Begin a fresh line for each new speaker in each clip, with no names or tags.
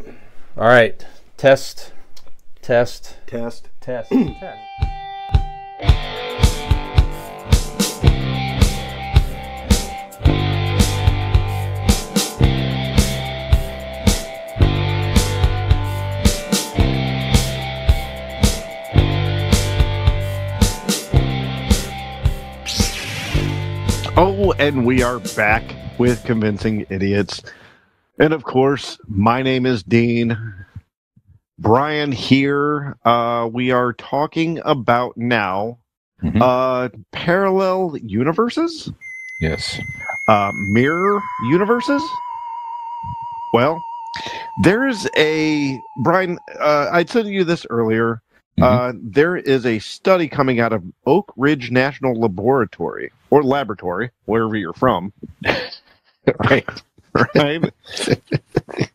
All right. Test, test,
Test.
test, test.
Oh, and we are back with Convincing Idiots. And of course, my name is Dean. Brian here. We are talking about now parallel universes?
Yes.
Mirror universes? Well, there's Brian, I told you this earlier. There is a study coming out of Oak Ridge National Laboratory, or Laboratory, wherever you're from.
Right.
Right?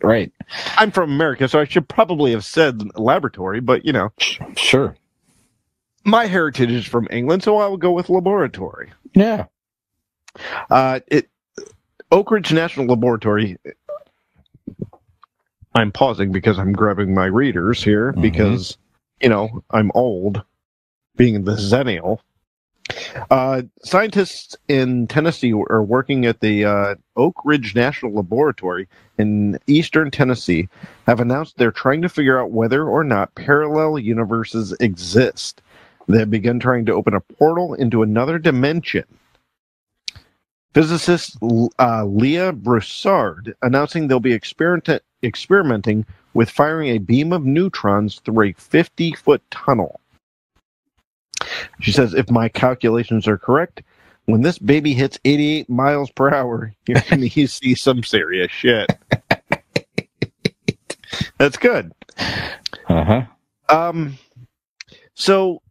Right.
I'm from America, so I should probably have said laboratory, but, you know.
Sure.
My heritage is from England, so I will go with laboratory.
Yeah.
Oak Ridge National Laboratory. I'm pausing because I'm grabbing my readers here because, you know, I'm old, being the Xennial. Scientists in Tennessee are working at the Oak Ridge National Laboratory in eastern Tennessee have announced they're trying to figure out whether or not parallel universes exist. They have begun trying to open a portal into another dimension. Physicist Leah Broussard announcing they'll be experimenting with firing a beam of neutrons through a 50-foot tunnel. She says, if my calculations are correct, when this baby hits 88 miles per hour, you're going to see some serious shit. That's good. So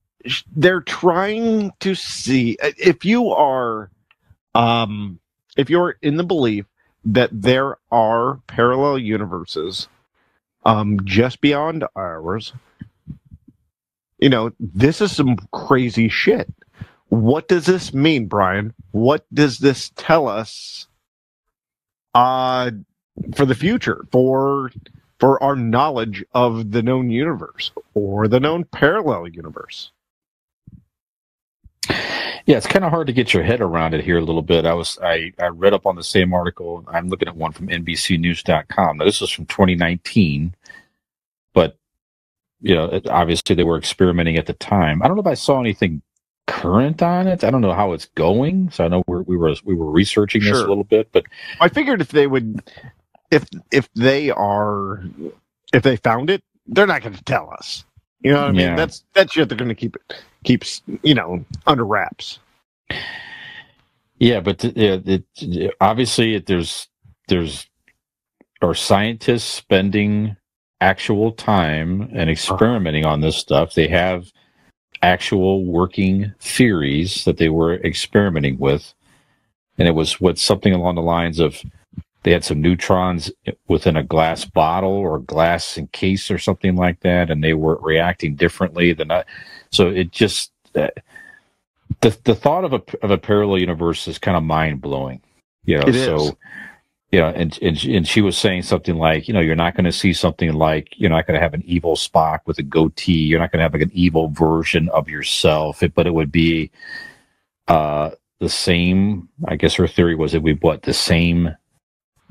they're trying to see if you're in the belief that there are parallel universes just beyond ours. You know, this is some crazy shit. What does this mean, Brian? What does this tell us for the future, for our knowledge of the known universe or the known parallel universe?
Yeah, it's kind of hard to get your head around it here a little bit. I read up on the same article. I'm looking at one from NBCnews.com. Now, this was from 2019, but you know, obviously they were experimenting at the time. I don't know if I saw anything current on it. I don't know how it's going. So I know we were researching this a little bit, but
I figured if they would, if they found it, they're not going to tell us. You know what I mean? That's shit they're going to keep you know, under wraps.
Yeah, but obviously there's are scientists spending actual time and experimenting on this stuff. They have actual working theories that they were experimenting with, and it was something along the lines of they had some neutrons within a glass bottle or glass encase or something like that, and they were reacting differently than that. So it just the thought of a parallel universe is kind of mind blowing, you know. So you know, and she was saying something like, you know, you're not going to see something like, you're not going to have an evil Spock with a goatee. You're not going to have like an evil version of yourself, but it would be the same. I guess her theory was it would be the same.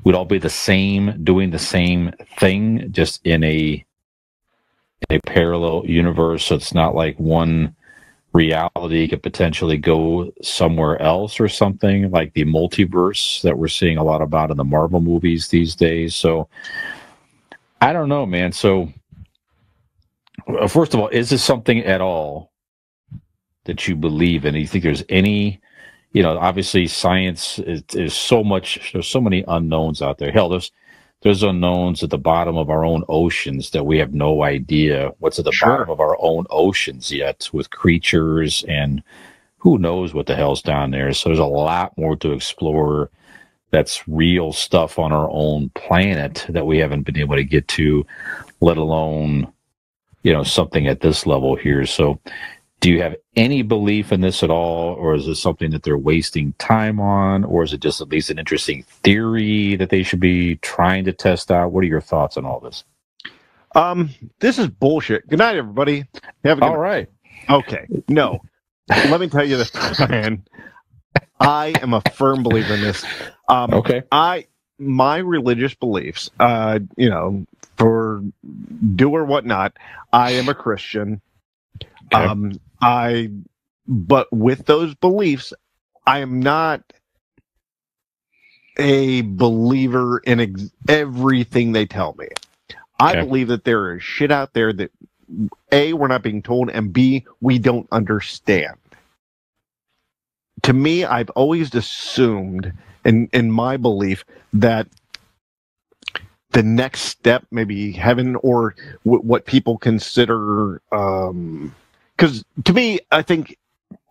We'd all be the same, doing the same thing, just in a parallel universe. So it's not like one reality could potentially go somewhere else or something like the multiverse that we're seeing a lot about in the Marvel movies these days. So I don't know, man. So first of all, is this something at all that you believe in? Do you think there's any, you know, obviously science is so much, there's so many unknowns out there. Hell, there's unknowns at the bottom of our own oceans that we have no idea what's at the bottom of our own oceans yet, with creatures and who knows what the hell's down there. So there's a lot more to explore. That's real stuff on our own planet that we haven't been able to get to, let alone, you know, something at this level here. So do you have any belief in this at all, or is this something that they're wasting time on, or is it just at least an interesting theory that they should be trying to test out? What are your thoughts on all this?
This is bullshit. Good night, everybody. Have a good
All right.
Okay. No. Let me tell you this, man. I am a firm believer in this.
Okay.
My religious beliefs, for do or whatnot, I am a Christian.
Okay.
But with those beliefs, I am not a believer in everything they tell me. I believe that there is shit out there that A, we're not being told, and B, we don't understand. To me, I've always assumed, in my belief, that the next step, maybe heaven, or what people consider, because to me, I think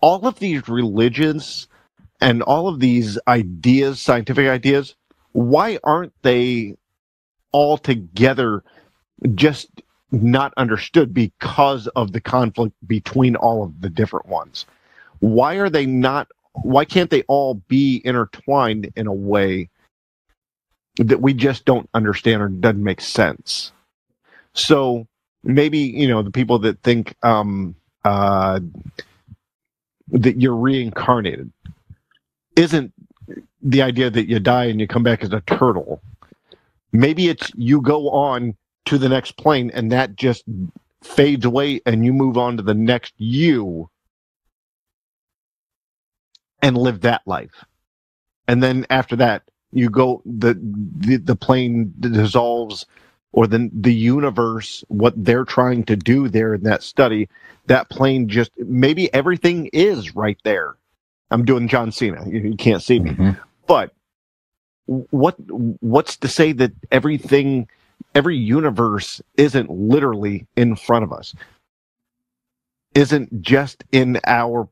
all of these religions and all of these ideas, scientific ideas, why aren't they all together just not understood because of the conflict between all of the different ones? Why are they not? Why can't they all be intertwined in a way that we just don't understand or doesn't make sense? So maybe, the people that think that you're reincarnated isn't the idea that you die and you come back as a turtle. Maybe it's you go on to the next plane and that just fades away and you move on to the next you and live that life. And then after that, you go, the plane dissolves, or the universe, what they're trying to do there in that study, that plane just, maybe everything is right there. I'm doing John Cena. You can't see me.
Mm-hmm.
But what's to say that every universe isn't literally in front of us? Isn't just in our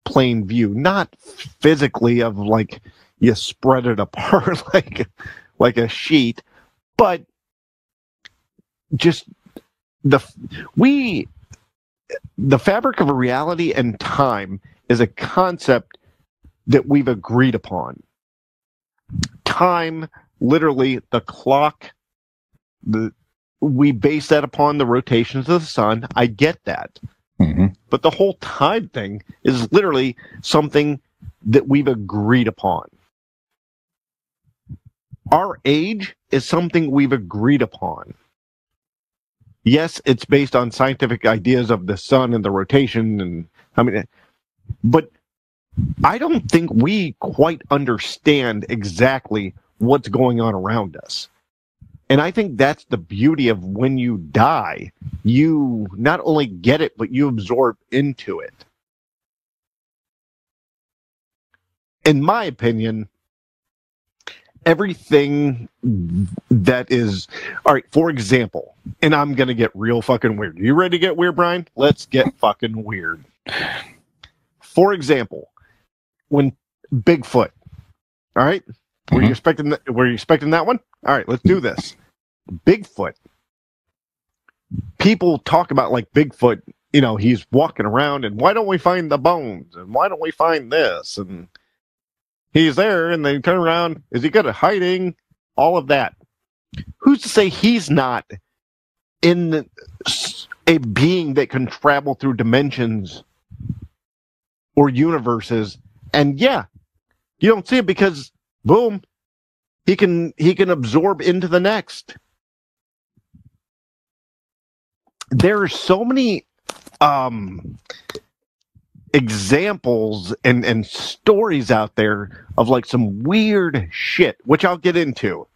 plain view, not physically of like you spread it apart like a sheet, but just the fabric of a reality and time is a concept that we've agreed upon. Time, literally the clock, we base that upon the rotations of the sun. I get that.
Mm-hmm.
But the whole time thing is literally something that we've agreed upon. Our age is something we've agreed upon. Yes, it's based on scientific ideas of the sun and the rotation, but I don't think we quite understand exactly what's going on around us. And I think that's the beauty of when you die, you not only get it, but you absorb into it. In my opinion, everything that is... All right, for example, and I'm going to get real fucking weird. You ready to get weird, Brian? Let's get fucking weird. For example, when Bigfoot, all right? Were you expecting that one? All right, let's do this. Bigfoot. People talk about like Bigfoot, he's walking around and why don't we find the bones? And why don't we find this? And he's there and they turn around. Is he good at hiding? All of that. Who's to say he's not in a being that can travel through dimensions or universes? And yeah, you don't see it because boom, he can absorb into the next. There are so many examples and stories out there of like some weird shit, which I'll get into.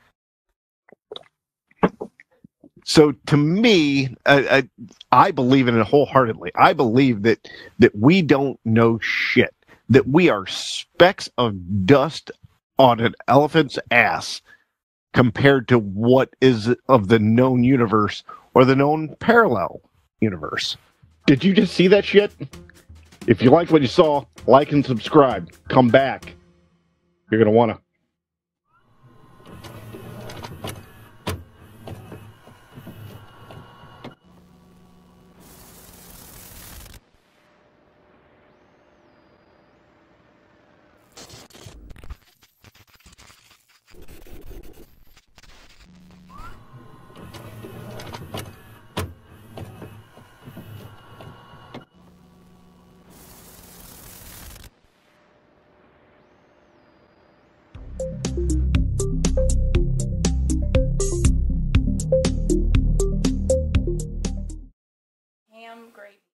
So to me, I believe in it wholeheartedly. I believe that we don't know shit, that we are specks of dust on an elephant's ass compared to what is of the known universe or the known parallel universe. Did you just see that shit? If you liked what you saw, like and subscribe. Come back. You're going to want to.